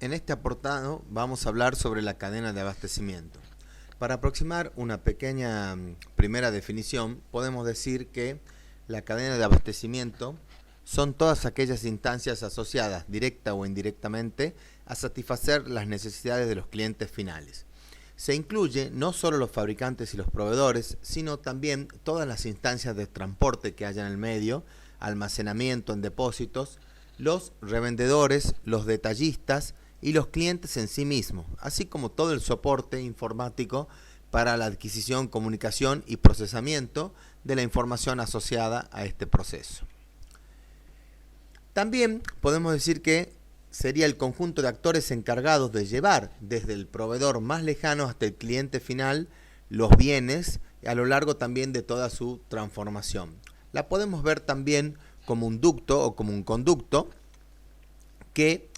En este apartado vamos a hablar sobre la cadena de abastecimiento. Para aproximar una pequeña primera definición, podemos decir que la cadena de abastecimiento son todas aquellas instancias asociadas, directa o indirectamente, a satisfacer las necesidades de los clientes finales. Se incluye no solo los fabricantes y los proveedores, sino también todas las instancias de transporte que haya en el medio, almacenamiento en depósitos, los revendedores, los detallistas y los clientes en sí mismos, así como todo el soporte informático para la adquisición, comunicación y procesamiento de la información asociada a este proceso. También podemos decir que sería el conjunto de actores encargados de llevar desde el proveedor más lejano hasta el cliente final los bienes a lo largo también de toda su transformación. La podemos ver también como un ducto o como un conducto que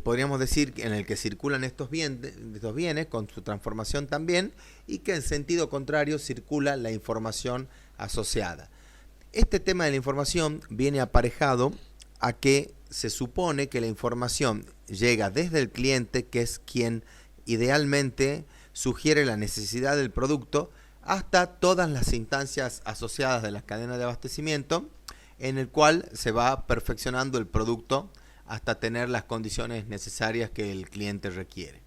podríamos decir en el que circulan estos bienes con su transformación también, y que en sentido contrario circula la información asociada. Este tema de la información viene aparejado a que se supone que la información llega desde el cliente, que es quien idealmente sugiere la necesidad del producto, hasta todas las instancias asociadas de la cadena de abastecimiento, en el cual se va perfeccionando el producto hasta tener las condiciones necesarias que el cliente requiere.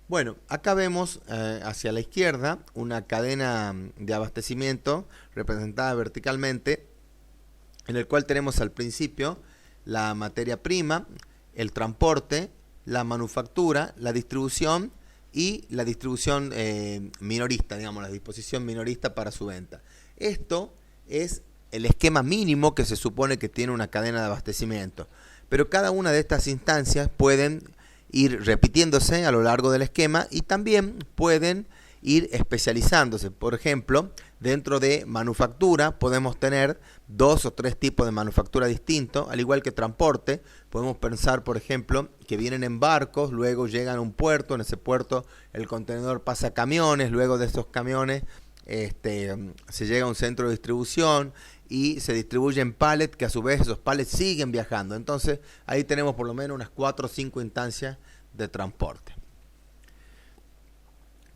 Bueno, acá vemos hacia la izquierda una cadena de abastecimiento representada verticalmente, en el cual tenemos al principio la materia prima, el transporte, la manufactura, la distribución y la distribución minorista, digamos, la disposición minorista para su venta. Esto es el esquema mínimo que se supone que tiene una cadena de abastecimiento, pero cada una de estas instancias pueden ir repitiéndose a lo largo del esquema y también pueden ir especializándose. Por ejemplo, dentro de manufactura podemos tener 2 o 3 tipos de manufactura distintos, al igual que transporte. Podemos pensar, por ejemplo, que vienen en barcos, luego llegan a un puerto, en ese puerto el contenedor pasa a camiones, luego de esos camiones se llega a un centro de distribución y se distribuyen pallets, que a su vez esos pallets siguen viajando. Entonces ahí tenemos por lo menos unas 4 o 5 instancias de transporte.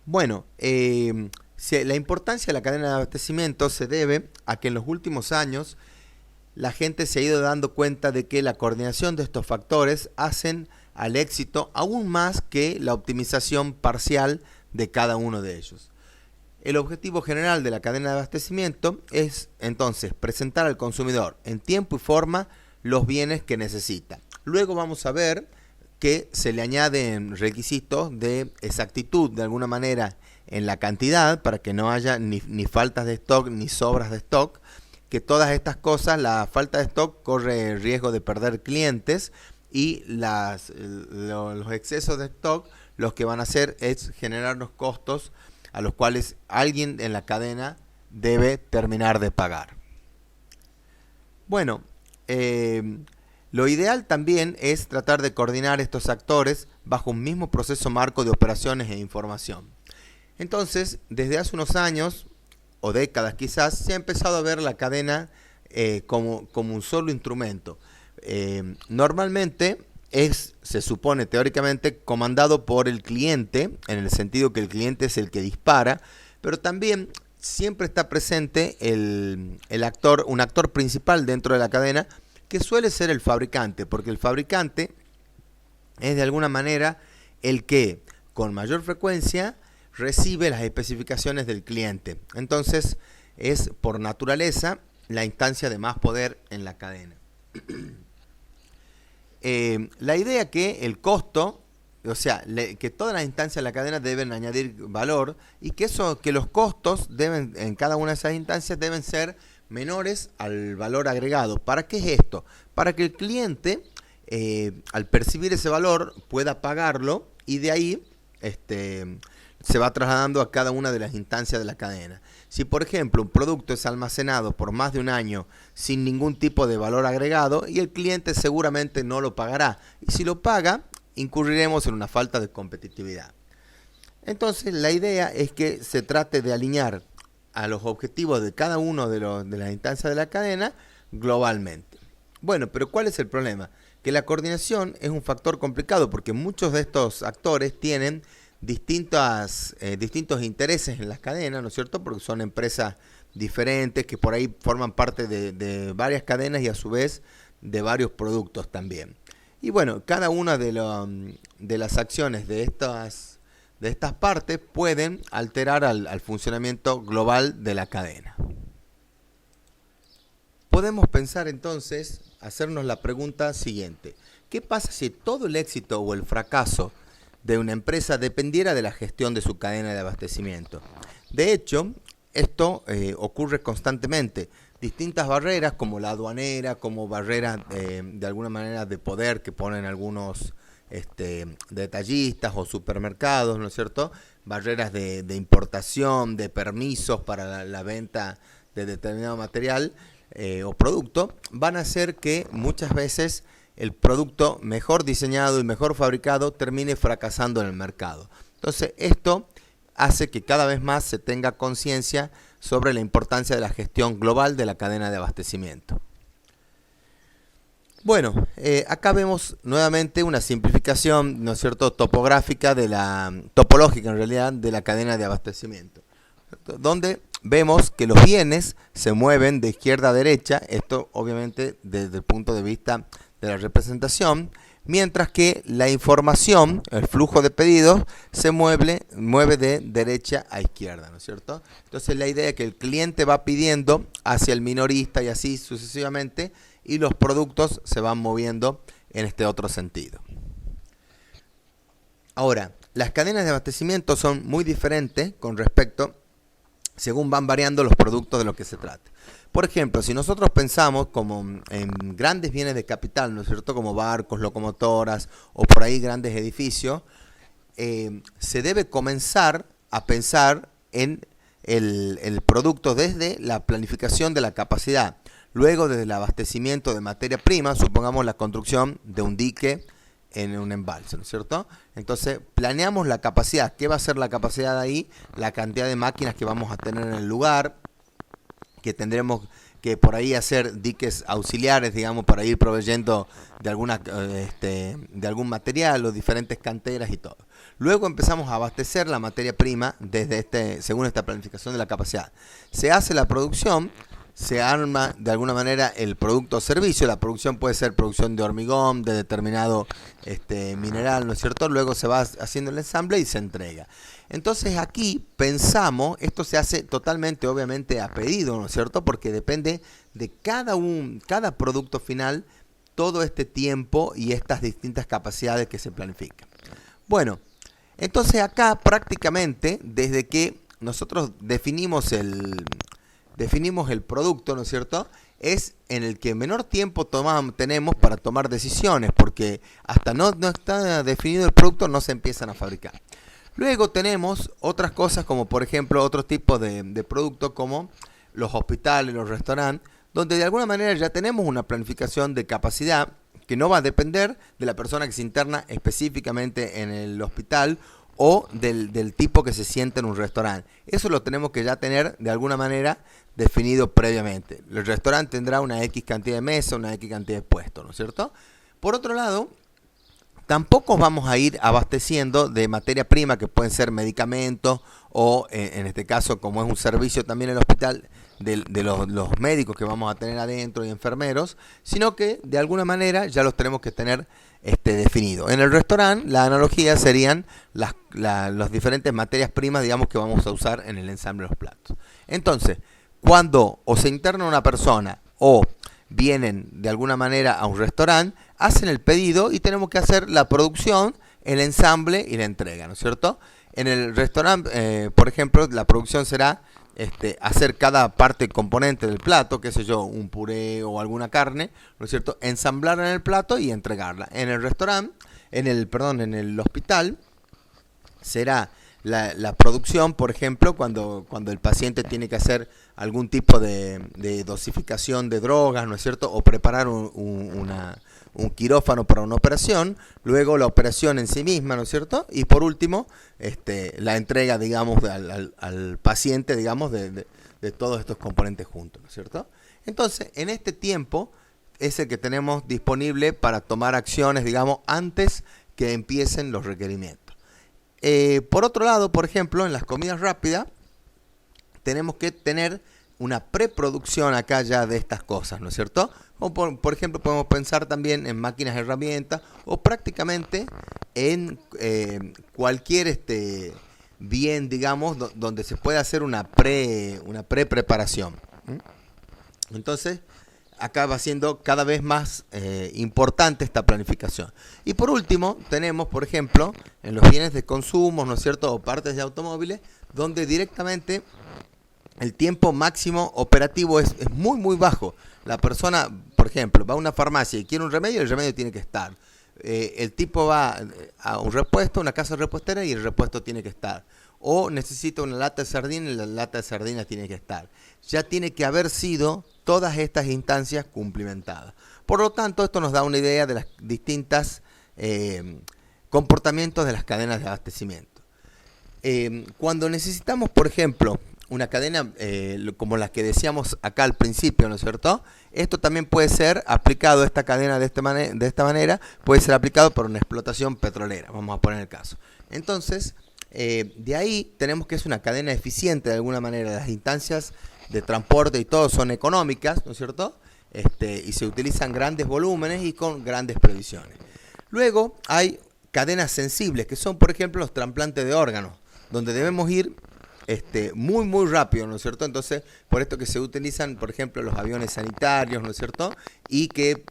Bueno, la importancia de la cadena de abastecimiento se debe a que en los últimos años la gente se ha ido dando cuenta de que la coordinación de estos factores hacen al éxito aún más que la optimización parcial de cada uno de ellos. El objetivo general de la cadena de abastecimiento es entonces presentar al consumidor en tiempo y forma los bienes que necesita. Luego vamos a ver que se le añaden requisitos de exactitud de alguna manera en la cantidad para que no haya ni faltas de stock ni sobras de stock, que todas estas cosas, la falta de stock corre riesgo de perder clientes y los excesos de stock lo que van a hacer es generarnos costos a los cuales alguien en la cadena debe terminar de pagar. Bueno, lo ideal también es tratar de coordinar estos actores bajo un mismo proceso marco de operaciones e información. Entonces, desde hace unos años o décadas quizás, se ha empezado a ver la cadena como un solo instrumento. Normalmente se supone teóricamente comandado por el cliente, en el sentido que el cliente es el que dispara, pero también siempre está presente un actor principal dentro de la cadena, que suele ser el fabricante, porque el fabricante es de alguna manera el que con mayor frecuencia recibe las especificaciones del cliente. Entonces es por naturaleza la instancia de más poder en la cadena. La idea que el costo, o sea, que todas las instancias de la cadena deben añadir valor y que los costos en cada una de esas instancias deben ser menores al valor agregado. ¿Para qué es esto? Para que el cliente, al percibir ese valor, pueda pagarlo y de ahí se va trasladando a cada una de las instancias de la cadena. Si, por ejemplo, un producto es almacenado por más de un año sin ningún tipo de valor agregado, y el cliente seguramente no lo pagará. Y si lo paga, incurriremos en una falta de competitividad. Entonces, la idea es que se trate de alinear a los objetivos de cada uno de las instancias de la cadena globalmente. Bueno, pero ¿cuál es el problema? Que la coordinación es un factor complicado porque muchos de estos actores tienen distintos intereses en las cadenas, ¿no es cierto? Porque son empresas diferentes que por ahí forman parte de varias cadenas y a su vez de varios productos también. Y bueno, cada una de las acciones de estas partes pueden alterar al funcionamiento global de la cadena. Podemos pensar entonces, hacernos la pregunta siguiente. ¿Qué pasa si todo el éxito o el fracaso de una empresa dependiera de la gestión de su cadena de abastecimiento? De hecho, esto ocurre constantemente. Distintas barreras como la aduanera, como barreras de alguna manera de poder que ponen algunos detallistas o supermercados, ¿no es cierto? Barreras de importación, de permisos para la venta de determinado material o producto, van a hacer que muchas veces el producto mejor diseñado y mejor fabricado termine fracasando en el mercado. Entonces esto hace que cada vez más se tenga conciencia sobre la importancia de la gestión global de la cadena de abastecimiento. Bueno, acá vemos nuevamente una simplificación, ¿no es cierto?, topológica en realidad, de la cadena de abastecimiento, donde vemos que los bienes se mueven de izquierda a derecha, esto obviamente desde el punto de vista de la representación, mientras que la información, el flujo de pedidos, se mueve de derecha a izquierda, ¿no es cierto? Entonces la idea es que el cliente va pidiendo hacia el minorista y así sucesivamente, y los productos se van moviendo en este otro sentido. Ahora, las cadenas de abastecimiento son muy diferentes con respecto, según van variando los productos de los que se trata. Por ejemplo, si nosotros pensamos como en grandes bienes de capital, ¿no es cierto?, como barcos, locomotoras o por ahí grandes edificios, se debe comenzar a pensar en el producto desde la planificación de la capacidad, luego desde el abastecimiento de materia prima, supongamos la construcción de un dique en un embalse, ¿no es cierto? Entonces planeamos la capacidad. ¿Qué va a ser la capacidad ahí? La cantidad de máquinas que vamos a tener en el lugar, que tendremos que por ahí hacer diques auxiliares, digamos, para ir proveyendo de algún material o diferentes canteras y todo. Luego empezamos a abastecer la materia prima según esta planificación de la capacidad. Se hace la producción, se arma de alguna manera el producto o servicio. La producción puede ser producción de hormigón, de determinado mineral, ¿no es cierto? Luego se va haciendo el ensamble y se entrega. Entonces aquí pensamos, esto se hace totalmente obviamente a pedido, ¿no es cierto? Porque depende de cada producto final, todo este tiempo y estas distintas capacidades que se planifican. Bueno, entonces acá prácticamente desde que nosotros definimos el producto, ¿no es cierto?, es en el que menor tiempo tenemos para tomar decisiones, porque hasta no está definido el producto no se empiezan a fabricar. Luego tenemos otras cosas como por ejemplo otros tipos de productos como los hospitales, los restaurantes, donde de alguna manera ya tenemos una planificación de capacidad que no va a depender de la persona que se interna específicamente en el hospital o del tipo que se sienta en un restaurante. Eso lo tenemos que ya tener de alguna manera definido previamente. El restaurante tendrá una X cantidad de mesas, una X cantidad de puestos, ¿no es cierto? Por otro lado, tampoco vamos a ir abasteciendo de materia prima que pueden ser medicamentos o en este caso, como es un servicio también en el hospital, de los médicos que vamos a tener adentro y enfermeros, sino que de alguna manera ya los tenemos que tener definidos. En el restaurante la analogía serían las diferentes materias primas, digamos, que vamos a usar en el ensamble de los platos. Entonces, cuando o se interna una persona o vienen de alguna manera a un restaurante, hacen el pedido y tenemos que hacer la producción, el ensamble y la entrega, ¿no es cierto? En el restaurante, por ejemplo, la producción será hacer cada parte componente del plato, qué sé yo, un puré o alguna carne, ¿no es cierto? Ensamblarla en el plato y entregarla. En el restaurante, en el hospital, será la producción, por ejemplo, cuando el paciente tiene que hacer algún tipo de dosificación de drogas, ¿no es cierto? O preparar un quirófano para una operación, luego la operación en sí misma, ¿no es cierto? Y por último, la entrega, digamos, al paciente, digamos, de todos estos componentes juntos, ¿no es cierto? Entonces, en este tiempo, es el que tenemos disponible para tomar acciones, digamos, antes que empiecen los requerimientos. Por otro lado, por ejemplo, en las comidas rápidas, tenemos que tener una preproducción acá ya de estas cosas, ¿no es cierto? O por ejemplo, podemos pensar también en máquinas, herramientas, o prácticamente en cualquier bien, digamos, donde se puede hacer una pre-preparación. Entonces, acá va siendo cada vez más importante esta planificación. Y por último, tenemos, por ejemplo, en los bienes de consumo, ¿no es cierto?, o partes de automóviles, donde directamente el tiempo máximo operativo es muy, muy bajo. La persona, por ejemplo, va a una farmacia y quiere un remedio, el remedio tiene que estar. El tipo va a un repuesto, una casa repuestera, y el repuesto tiene que estar. O necesita una lata de sardina y la lata de sardina tiene que estar. Ya tiene que haber sido todas estas instancias cumplimentadas. Por lo tanto, esto nos da una idea de las distintas comportamientos de las cadenas de abastecimiento. Cuando necesitamos, por ejemplo, una cadena como las que decíamos acá al principio, ¿no es cierto? Esto también puede ser aplicado, esta cadena de esta manera, puede ser aplicado por una explotación petrolera, vamos a poner el caso. Entonces, de ahí tenemos que es una cadena eficiente de alguna manera. Las instancias de transporte y todo son económicas, ¿no es cierto? Y se utilizan grandes volúmenes y con grandes previsiones. Luego hay cadenas sensibles, que son, por ejemplo, los trasplantes de órganos, donde debemos ir muy, muy rápido, ¿no es cierto? Entonces, por esto que se utilizan, por ejemplo, los aviones sanitarios, ¿no es cierto? Y que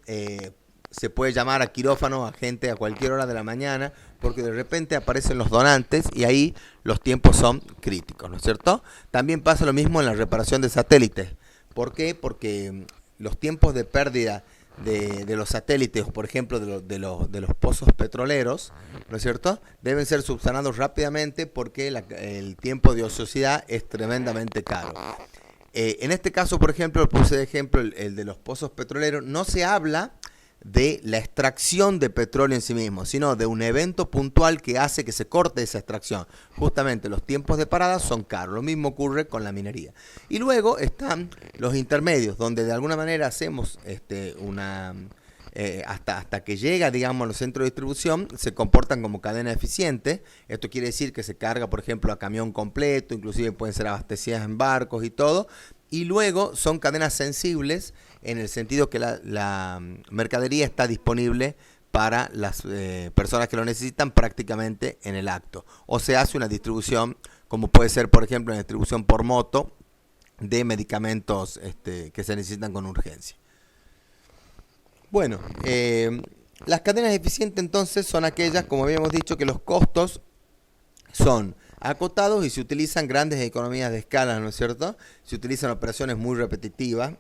se puede llamar a quirófano a gente a cualquier hora de la mañana, porque de repente aparecen los donantes y ahí los tiempos son críticos, ¿no es cierto? También pasa lo mismo en la reparación de satélites. ¿Por qué? Porque los tiempos de pérdida de los satélites, por ejemplo, de los pozos petroleros, ¿no es cierto?, deben ser subsanados rápidamente porque el tiempo de ociosidad es tremendamente caro. En este caso, por ejemplo, puse de ejemplo el de los pozos petroleros. No se habla de la extracción de petróleo en sí mismo, sino de un evento puntual que hace que se corte esa extracción. Justamente los tiempos de parada son caros. Lo mismo ocurre con la minería. Y luego están los intermedios, donde de alguna manera hacemos hasta que llega, digamos, a los centros de distribución, se comportan como cadena eficiente. Esto quiere decir que se carga, por ejemplo, a camión completo, inclusive pueden ser abastecidas en barcos y todo. Y luego son cadenas sensibles en el sentido que la mercadería está disponible para las personas que lo necesitan prácticamente en el acto. O se hace una distribución, como puede ser, por ejemplo, una distribución por moto de medicamentos que se necesitan con urgencia. Bueno, las cadenas eficientes entonces son aquellas, como habíamos dicho, que los costos son acotados y se utilizan grandes economías de escala, ¿no es cierto? Se utilizan operaciones muy repetitivas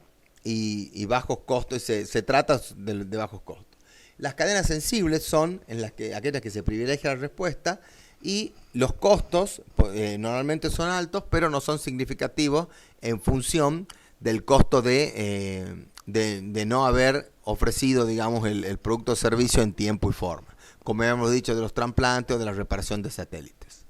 y bajos costos, se trata de bajos costos. Las cadenas sensibles son aquellas que se privilegia la respuesta y los costos normalmente son altos, pero no son significativos en función del costo de no haber ofrecido, digamos, el producto o servicio en tiempo y forma, como habíamos dicho de los trasplantes o de la reparación de satélites.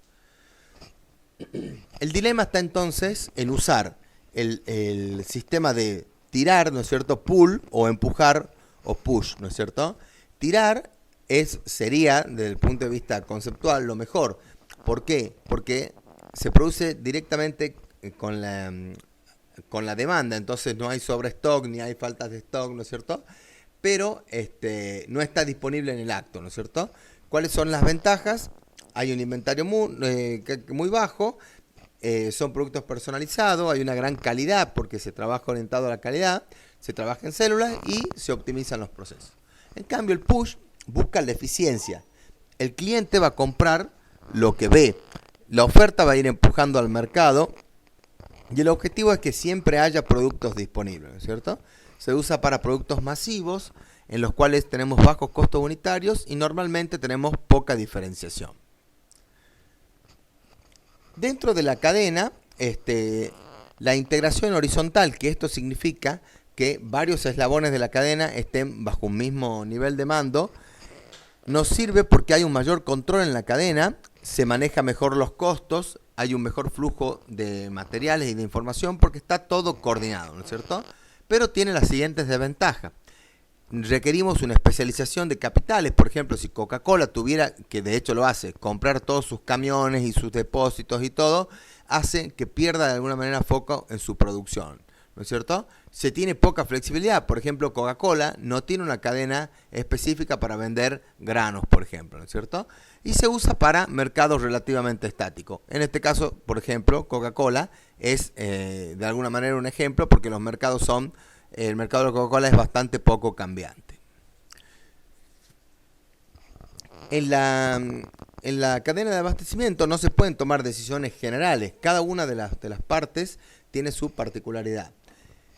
El dilema está entonces en usar el sistema de tirar, ¿no es cierto?, pull o empujar o push, ¿no es cierto? Tirar sería, desde el punto de vista conceptual, lo mejor. ¿Por qué? Porque se produce directamente con la demanda, entonces no hay sobrestock ni hay faltas de stock, ¿no es cierto? Pero no está disponible en el acto, ¿no es cierto? ¿Cuáles son las ventajas? Hay un inventario muy bajo, son productos personalizados, hay una gran calidad porque se trabaja orientado a la calidad, se trabaja en células y se optimizan los procesos. En cambio, el push busca la eficiencia. El cliente va a comprar lo que ve, la oferta va a ir empujando al mercado y el objetivo es que siempre haya productos disponibles, ¿no es cierto? Se usa para productos masivos en los cuales tenemos bajos costos unitarios y normalmente tenemos poca diferenciación. Dentro de la cadena, la integración horizontal, que esto significa que varios eslabones de la cadena estén bajo un mismo nivel de mando, nos sirve porque hay un mayor control en la cadena, se maneja mejor los costos, hay un mejor flujo de materiales y de información porque está todo coordinado, ¿no es cierto? Pero tiene las siguientes desventajas. requerimos una especialización de capitales. Por ejemplo, si Coca-Cola tuviera, que de hecho lo hace, comprar todos sus camiones y sus depósitos y todo, hace que pierda de alguna manera foco en su producción, ¿no es cierto? Se tiene poca flexibilidad. Por ejemplo, Coca-Cola no tiene una cadena específica para vender granos, por ejemplo, ¿no es cierto? Y se usa para mercados relativamente estáticos. En este caso, por ejemplo, Coca-Cola es de alguna manera un ejemplo porque los mercados son, el mercado de Coca-Cola es bastante poco cambiante. En la cadena de abastecimiento no se pueden tomar decisiones generales. Cada una de las partes tiene su particularidad.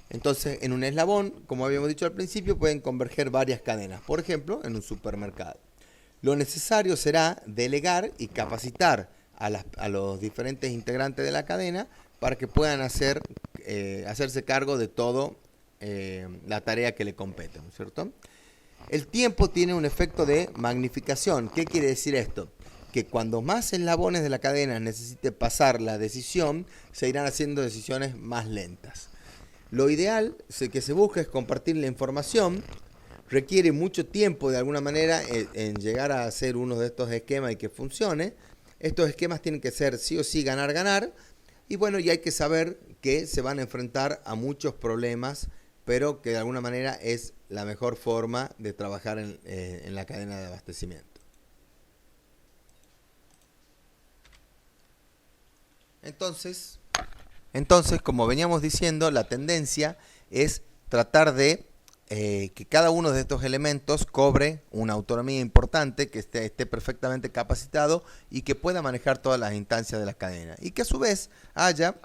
Entonces, en un eslabón, como habíamos dicho al principio, pueden converger varias cadenas. Por ejemplo, en un supermercado. Lo necesario será delegar y capacitar a los diferentes integrantes de la cadena para que puedan hacerse cargo de todo la tarea que le compete, ¿no es cierto? El tiempo tiene un efecto de magnificación. ¿Qué quiere decir esto? Que cuando más eslabones de la cadena necesite pasar la decisión, se irán haciendo decisiones más lentas. Lo ideal que se busca es compartir la información. Requiere mucho tiempo de alguna manera en llegar a hacer uno de estos esquemas y que funcione. Estos esquemas tienen que ser sí o sí ganar-ganar. Y bueno, y hay que saber que se van a enfrentar a muchos problemas, pero que de alguna manera es la mejor forma de trabajar en la cadena de abastecimiento. Entonces, como veníamos diciendo, la tendencia es tratar de que cada uno de estos elementos cobre una autonomía importante, que esté perfectamente capacitado y que pueda manejar todas las instancias de la cadena. Y que a su vez haya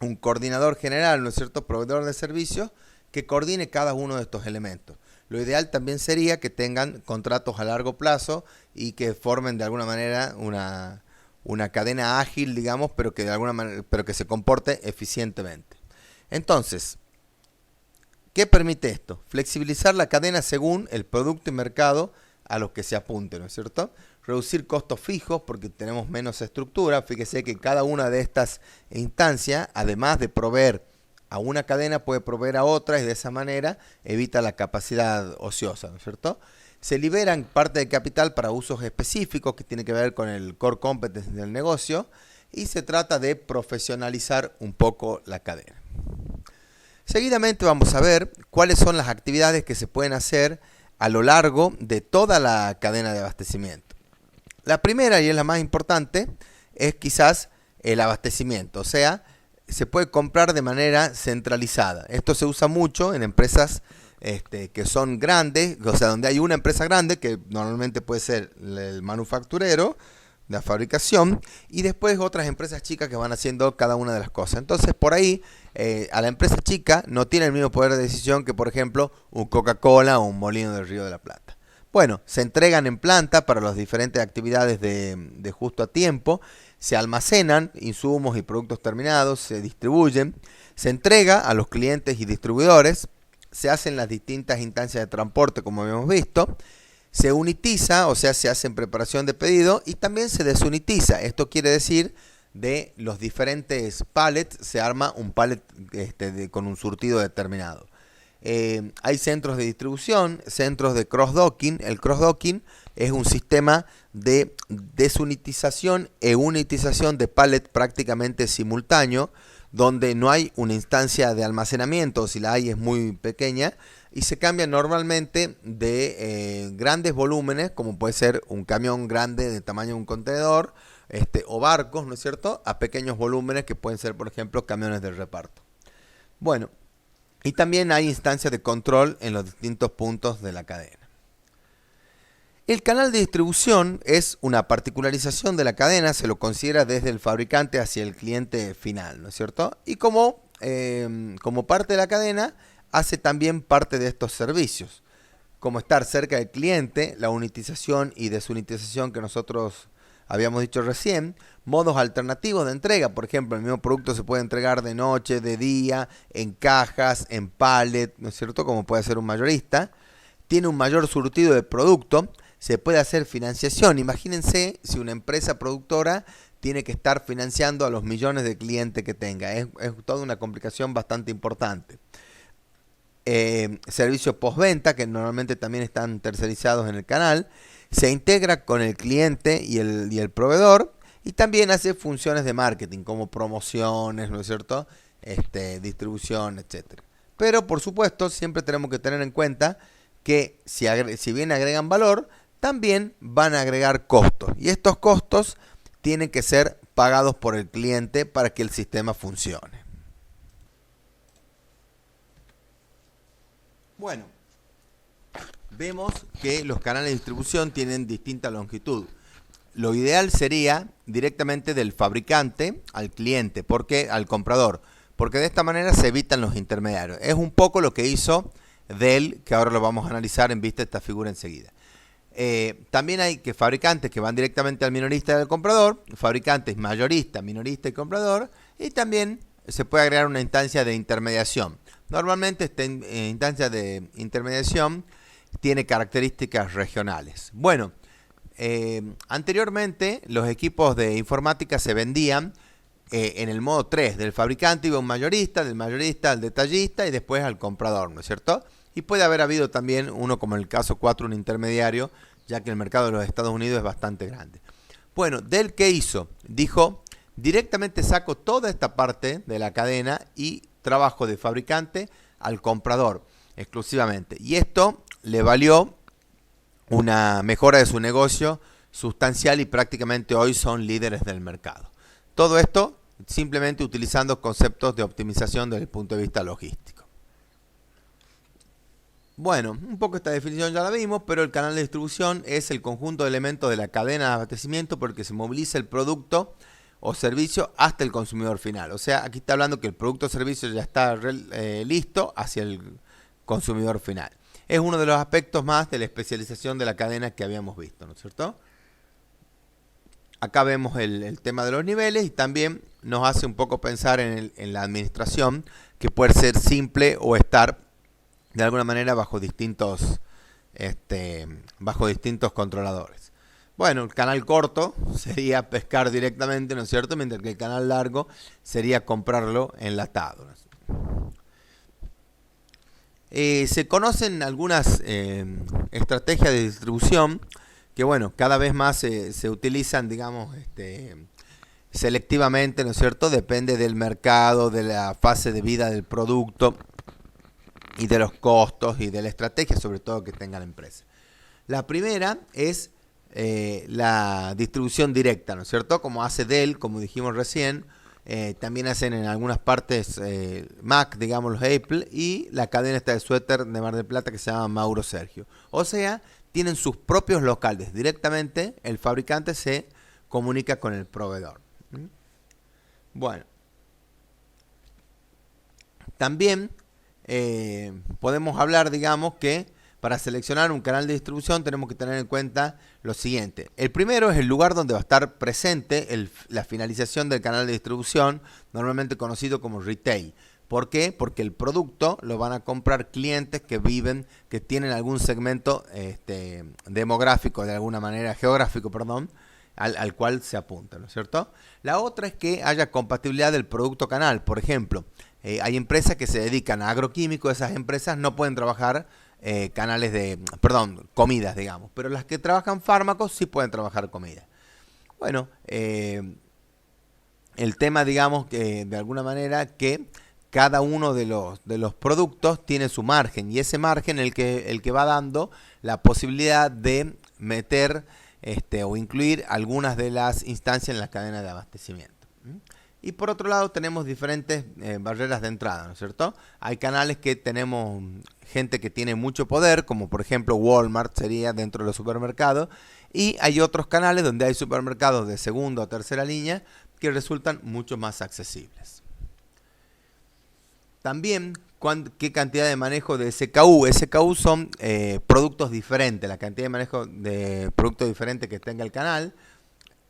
un coordinador general, ¿no es cierto?, proveedor de servicios, que coordine cada uno de estos elementos. Lo ideal también sería que tengan contratos a largo plazo y que formen de alguna manera una cadena ágil, digamos, pero que de alguna manera, pero que se comporte eficientemente. Entonces, ¿qué permite esto? Flexibilizar la cadena según el producto y mercado a los que se apunte, ¿no es cierto? Reducir costos fijos porque tenemos menos estructura. Fíjese que cada una de estas instancias, además de proveer a una cadena, puede proveer a otra y de esa manera evita la capacidad ociosa, ¿no es cierto? Se liberan parte de capital para usos específicos que tiene que ver con el core competence del negocio y se trata de profesionalizar un poco la cadena. Seguidamente vamos a ver cuáles son las actividades que se pueden hacer a lo largo de toda la cadena de abastecimiento. La primera, y es la más importante, es quizás el abastecimiento, o sea, se puede comprar de manera centralizada. Esto se usa mucho en empresas que son grandes, o sea, donde hay una empresa grande, que normalmente puede ser el manufacturero, la fabricación, y después otras empresas chicas que van haciendo cada una de las cosas. Entonces, por ahí, a la empresa chica no tiene el mismo poder de decisión que, por ejemplo, un Coca-Cola o un Molino del Río de la Plata. Bueno, se entregan en planta para las diferentes actividades de justo a tiempo, se almacenan insumos y productos terminados, se distribuyen, se entrega a los clientes y distribuidores, se hacen las distintas instancias de transporte como habíamos visto, se unitiza, o sea, se hace en preparación de pedido y también se desunitiza. Esto quiere decir de los diferentes pallets se arma un pallet con un surtido determinado. Hay centros de distribución, centros de cross-docking. El cross-docking es un sistema de desunitización e unitización de pallet prácticamente simultáneo, donde no hay una instancia de almacenamiento, o si la hay es muy pequeña, y se cambia normalmente de grandes volúmenes, como puede ser un camión grande de tamaño de un contenedor, o barcos, ¿no es cierto?, a pequeños volúmenes que pueden ser, por ejemplo, camiones de reparto. Bueno, y también hay instancias de control en los distintos puntos de la cadena. El canal de distribución es una particularización de la cadena, se lo considera desde el fabricante hacia el cliente final, ¿no es cierto? Y como parte de la cadena, hace también parte de estos servicios, como estar cerca del cliente, la unitización y desunitización que nosotros habíamos dicho recién, modos alternativos de entrega, por ejemplo, el mismo producto se puede entregar de noche, de día, en cajas, en pallet, ¿no es cierto?, como puede hacer un mayorista, tiene un mayor surtido de producto, se puede hacer financiación. Imagínense si una empresa productora tiene que estar financiando a los millones de clientes que tenga. Es toda una complicación bastante importante. servicios postventa, que normalmente también están tercerizados en el canal, se integra con el cliente y el proveedor, y también hace funciones de marketing, como promociones, ¿no es cierto? Distribución, etcétera. Pero, por supuesto, siempre tenemos que tener en cuenta que si bien agregan valor, también van a agregar costos. Y estos costos tienen que ser pagados por el cliente para que el sistema funcione. Bueno, vemos que los canales de distribución tienen distinta longitud. Lo ideal sería directamente del fabricante al cliente, al comprador, porque de esta manera se evitan los intermediarios. Es un poco lo que hizo Dell, que ahora lo vamos a analizar en vista de esta figura enseguida. También hay fabricantes que van directamente al minorista y al comprador, fabricantes mayorista, minorista y comprador, y también se puede agregar una instancia de intermediación. Normalmente esta instancia de intermediación tiene características regionales. Bueno, anteriormente los equipos de informática se vendían en el modo 3, del fabricante iba un mayorista, del mayorista al detallista y después al comprador, ¿no es cierto? Y puede haber habido también uno, como en el caso 4, un intermediario, ya que el mercado de los Estados Unidos es bastante grande. Bueno, Dell, ¿qué hizo? Dijo, directamente saco toda esta parte de la cadena y trabajo de fabricante al comprador exclusivamente. Y esto le valió una mejora de su negocio sustancial y prácticamente hoy son líderes del mercado. Todo esto simplemente utilizando conceptos de optimización desde el punto de vista logístico. Bueno, un poco esta definición ya la vimos, pero el canal de distribución es el conjunto de elementos de la cadena de abastecimiento por el que se moviliza el producto o servicio hasta el consumidor final. O sea, aquí está hablando que el producto o servicio ya está listo hacia el consumidor final. Es uno de los aspectos más de la especialización de la cadena que habíamos visto, ¿no es cierto? Acá vemos el tema de los niveles y también nos hace un poco pensar en la administración, que puede ser simple o estar de alguna manera bajo distintos controladores. Bueno, el canal corto sería pescar directamente, ¿no es cierto? Mientras que el canal largo sería comprarlo enlatado. Se conocen algunas estrategias de distribución que, bueno, cada vez más se utilizan, digamos, selectivamente, ¿no es cierto? Depende del mercado, de la fase de vida del producto y de los costos y de la estrategia, sobre todo, que tenga la empresa. La primera es la distribución directa, ¿no es cierto? Como hace Dell, como dijimos recién, también hacen en algunas partes Mac, digamos los Apple, y la cadena esta de suéter de Mar del Plata que se llama Mauro Sergio. O sea, tienen sus propios locales. Directamente el fabricante se comunica con el proveedor. Bueno, también podemos hablar, digamos, que para seleccionar un canal de distribución tenemos que tener en cuenta lo siguiente. El primero es el lugar donde va a estar presente la finalización del canal de distribución, normalmente conocido como retail. ¿Por qué? Porque el producto lo van a comprar clientes que tienen algún segmento demográfico, de alguna manera, geográfico, perdón, al cual se apunta, ¿no es cierto? La otra es que haya compatibilidad del producto canal. Por ejemplo, hay empresas que se dedican a agroquímicos, esas empresas no pueden trabajar comidas, digamos, pero las que trabajan fármacos sí pueden trabajar comida. Bueno, el tema, digamos, que de alguna manera que cada uno de los productos tiene su margen, y ese margen el que va dando la posibilidad de meter o incluir algunas de las instancias en la cadena de abastecimiento. Y por otro lado tenemos diferentes barreras de entrada, ¿no es cierto? Hay canales que tenemos gente que tiene mucho poder, como por ejemplo Walmart sería dentro de los supermercados, y hay otros canales donde hay supermercados de segunda o tercera línea que resultan mucho más accesibles. También, ¿qué cantidad de manejo de SKU? SKU son productos diferentes, la cantidad de manejo de productos diferentes que tenga el canal.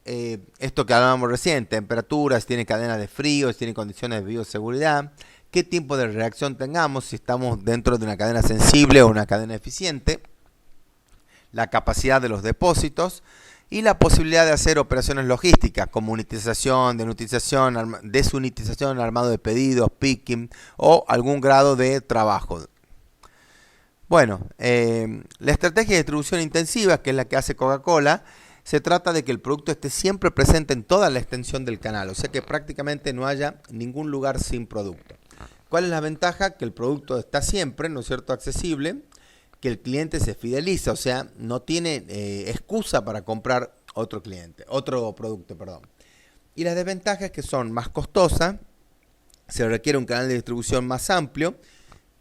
Esto que hablábamos recién, temperaturas, tiene cadena de frío, tiene condiciones de bioseguridad, qué tiempo de reacción tengamos, si estamos dentro de una cadena sensible o una cadena eficiente, la capacidad de los depósitos y la posibilidad de hacer operaciones logísticas como unitización, desunitización, armado de pedidos, picking o algún grado de trabajo. Bueno, la estrategia de distribución intensiva, que es la que hace Coca-Cola, se trata de que el producto esté siempre presente en toda la extensión del canal, o sea que prácticamente no haya ningún lugar sin producto. ¿Cuál es la ventaja? Que el producto está siempre, ¿no es cierto?, accesible, que el cliente se fideliza, o sea, no tiene excusa para comprar otro producto, perdón. Y las desventajas es que son más costosas, se requiere un canal de distribución más amplio,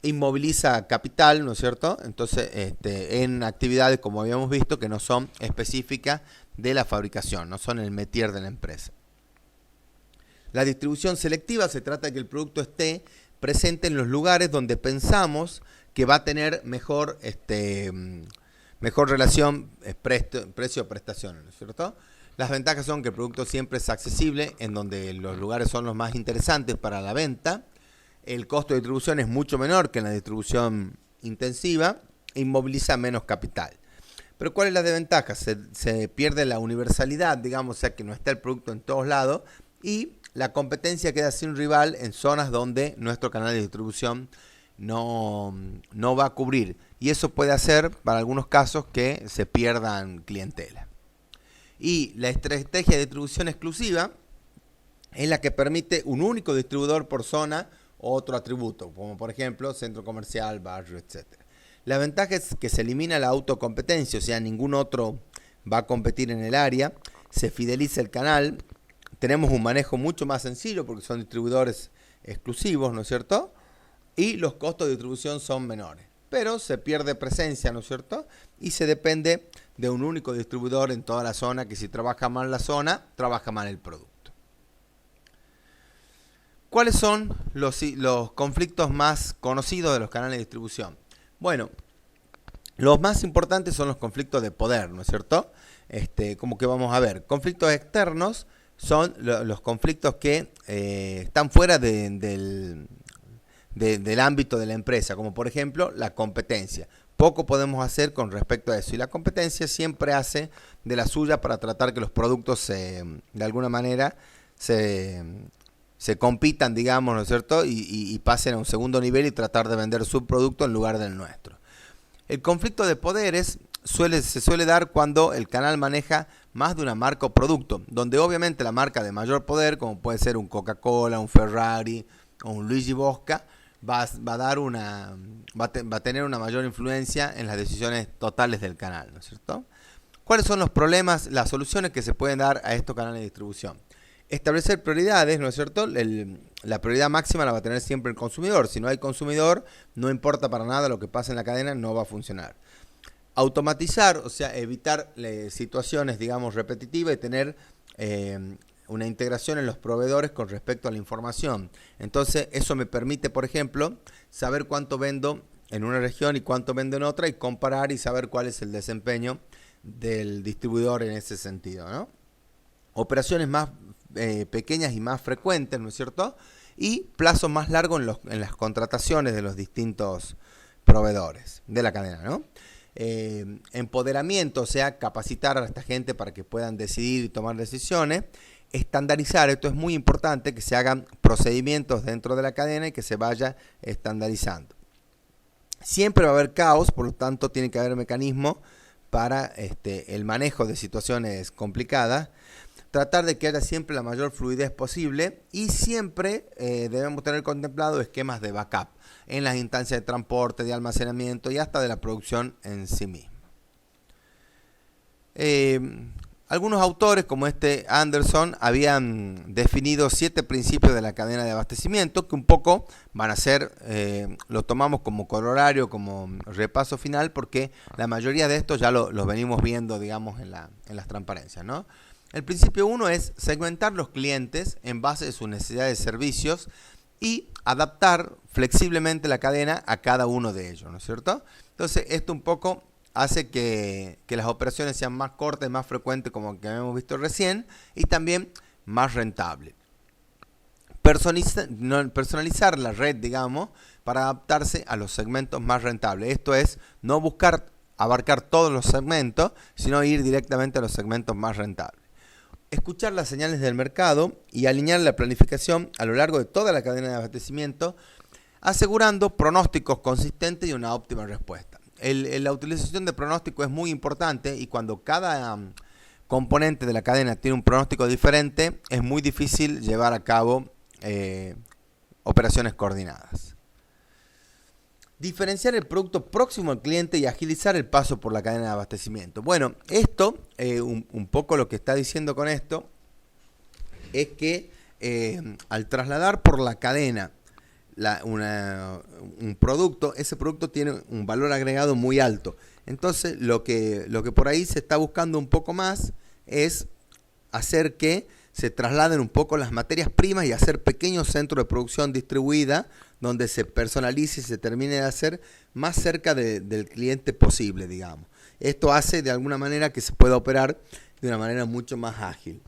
inmoviliza capital, ¿no es cierto? Entonces, en actividades, como habíamos visto, que no son específicas de la fabricación, no son el métier de la empresa. La distribución selectiva se trata de que el producto esté presente en los lugares donde pensamos que va a tener mejor relación precio-prestación, ¿no es cierto? Las ventajas son que el producto siempre es accesible, en donde los lugares son los más interesantes para la venta. El costo de distribución es mucho menor que en la distribución intensiva, inmoviliza menos capital. Pero ¿cuál es la desventaja? Se pierde la universalidad, digamos, o sea que no está el producto en todos lados y la competencia queda sin rival en zonas donde nuestro canal de distribución no va a cubrir. Y eso puede hacer, para algunos casos, que se pierdan clientela. Y la estrategia de distribución exclusiva es la que permite un único distribuidor por zona o otro atributo, como por ejemplo centro comercial, barrio, etc. La ventaja es que se elimina la autocompetencia, o sea, ningún otro va a competir en el área, se fideliza el canal, tenemos un manejo mucho más sencillo porque son distribuidores exclusivos, ¿no es cierto? Y los costos de distribución son menores, pero se pierde presencia, ¿no es cierto? Y se depende de un único distribuidor en toda la zona, que si trabaja mal la zona, trabaja mal el producto. ¿Cuáles son los conflictos más conocidos de los canales de distribución? Bueno, los más importantes son los conflictos de poder, ¿no es cierto? Como que vamos a ver, conflictos externos son los conflictos que están fuera del ámbito de la empresa, como por ejemplo la competencia. Poco podemos hacer con respecto a eso, y la competencia siempre hace de la suya para tratar que los productos de alguna manera se compitan, digamos, ¿no es cierto? Y pasen a un segundo nivel y tratar de vender su producto en lugar del nuestro. El conflicto de poderes se suele dar cuando el canal maneja más de una marca o producto, donde obviamente la marca de mayor poder, como puede ser un Coca-Cola, un Ferrari o un Luigi Bosca, va a tener una mayor influencia en las decisiones totales del canal, ¿no es cierto? ¿Cuáles son los problemas, las soluciones que se pueden dar a estos canales de distribución? Establecer prioridades, ¿no es cierto? La prioridad máxima la va a tener siempre el consumidor. Si no hay consumidor, no importa para nada lo que pase en la cadena, no va a funcionar. Automatizar, o sea, evitar situaciones, digamos, repetitivas y tener una integración en los proveedores con respecto a la información. Entonces, eso me permite, por ejemplo, saber cuánto vendo en una región y cuánto vendo en otra, y comparar y saber cuál es el desempeño del distribuidor en ese sentido, ¿no? Operaciones más pequeñas y más frecuentes, ¿no es cierto? Y plazos más largos en las contrataciones de los distintos proveedores de la cadena, ¿no? Empoderamiento, o sea, capacitar a esta gente para que puedan decidir y tomar decisiones. Estandarizar, esto es muy importante, que se hagan procedimientos dentro de la cadena y que se vaya estandarizando. Siempre va a haber caos, por lo tanto tiene que haber mecanismos para el manejo de situaciones complicadas. Tratar de que haya siempre la mayor fluidez posible, y siempre debemos tener contemplado esquemas de backup en las instancias de transporte, de almacenamiento y hasta de la producción en sí misma. Algunos autores, como Anderson, habían definido 7 principios de la cadena de abastecimiento, que un poco van a ser, lo tomamos como corolario, como repaso final, porque la mayoría de estos ya los venimos viendo, digamos, en las transparencias, ¿no? El principio 1 es segmentar los clientes en base a sus necesidades de servicios y adaptar flexiblemente la cadena a cada uno de ellos, ¿no es cierto? Entonces, esto un poco hace que las operaciones sean más cortas y más frecuentes, como que hemos visto recién, y también más rentables. Personalizar la red, digamos, para adaptarse a los segmentos más rentables. Esto es, no buscar abarcar todos los segmentos, sino ir directamente a los segmentos más rentables. Escuchar las señales del mercado y alinear la planificación a lo largo de toda la cadena de abastecimiento, asegurando pronósticos consistentes y una óptima respuesta. la utilización de pronóstico es muy importante y cuando cada componente de la cadena tiene un pronóstico diferente, es muy difícil llevar a cabo operaciones coordinadas. Diferenciar el producto próximo al cliente y agilizar el paso por la cadena de abastecimiento. Bueno, esto, un poco lo que está diciendo con esto, es que al trasladar por la cadena un producto, ese producto tiene un valor agregado muy alto. Entonces, lo que por ahí se está buscando un poco más es hacer que se trasladen un poco las materias primas y hacer pequeños centros de producción distribuida donde se personalice y se termine de hacer más cerca del cliente posible, digamos. Esto hace de alguna manera que se pueda operar de una manera mucho más ágil.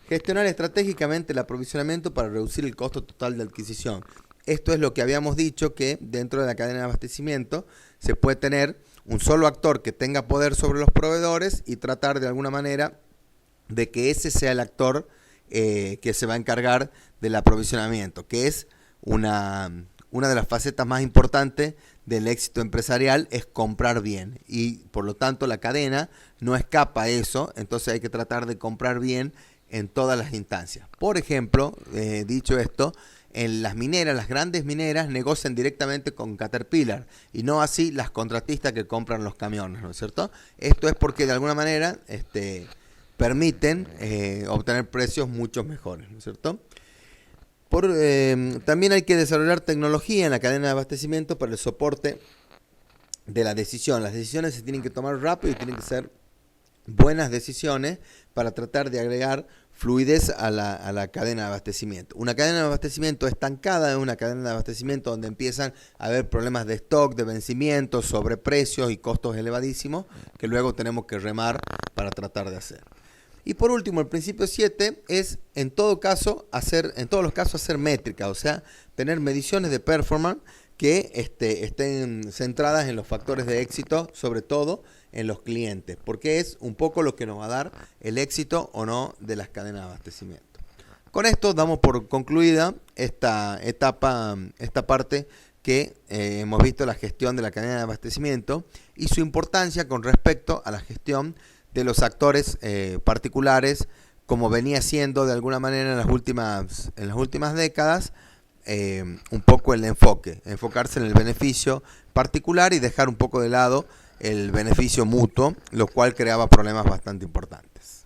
Gestionar estratégicamente el aprovisionamiento para reducir el costo total de adquisición. Esto es lo que habíamos dicho, que dentro de la cadena de abastecimiento se puede tener un solo actor que tenga poder sobre los proveedores y tratar de alguna manera de que ese sea el actor que se va a encargar del aprovisionamiento, que es una de las facetas más importantes del éxito empresarial, es comprar bien. Y por lo tanto la cadena no escapa a eso, entonces hay que tratar de comprar bien en todas las instancias. Por ejemplo, dicho esto, en las mineras, las grandes mineras negocian directamente con Caterpillar y no así las contratistas que compran los camiones, ¿no es cierto? Esto es porque de alguna manera permiten obtener precios mucho mejores, ¿no es cierto? También hay que desarrollar tecnología en la cadena de abastecimiento para el soporte de la decisión. Las decisiones se tienen que tomar rápido y tienen que ser buenas decisiones para tratar de agregar fluidez a la cadena de abastecimiento. Una cadena de abastecimiento estancada es una cadena de abastecimiento donde empiezan a haber problemas de stock, de vencimiento, sobreprecios y costos elevadísimos que luego tenemos que remar para tratar de hacer. Y por último, el principio 7 es en todos los casos hacer métrica, o sea, tener mediciones de performance que estén centradas en los factores de éxito, sobre todo en los clientes, porque es un poco lo que nos va a dar el éxito o no de las cadenas de abastecimiento. Con esto damos por concluida esta parte que hemos visto, la gestión de la cadena de abastecimiento y su importancia con respecto a la gestión de los actores particulares, como venía siendo de alguna manera en las últimas décadas, un poco el enfocarse en el beneficio particular y dejar un poco de lado el beneficio mutuo, lo cual creaba problemas bastante importantes.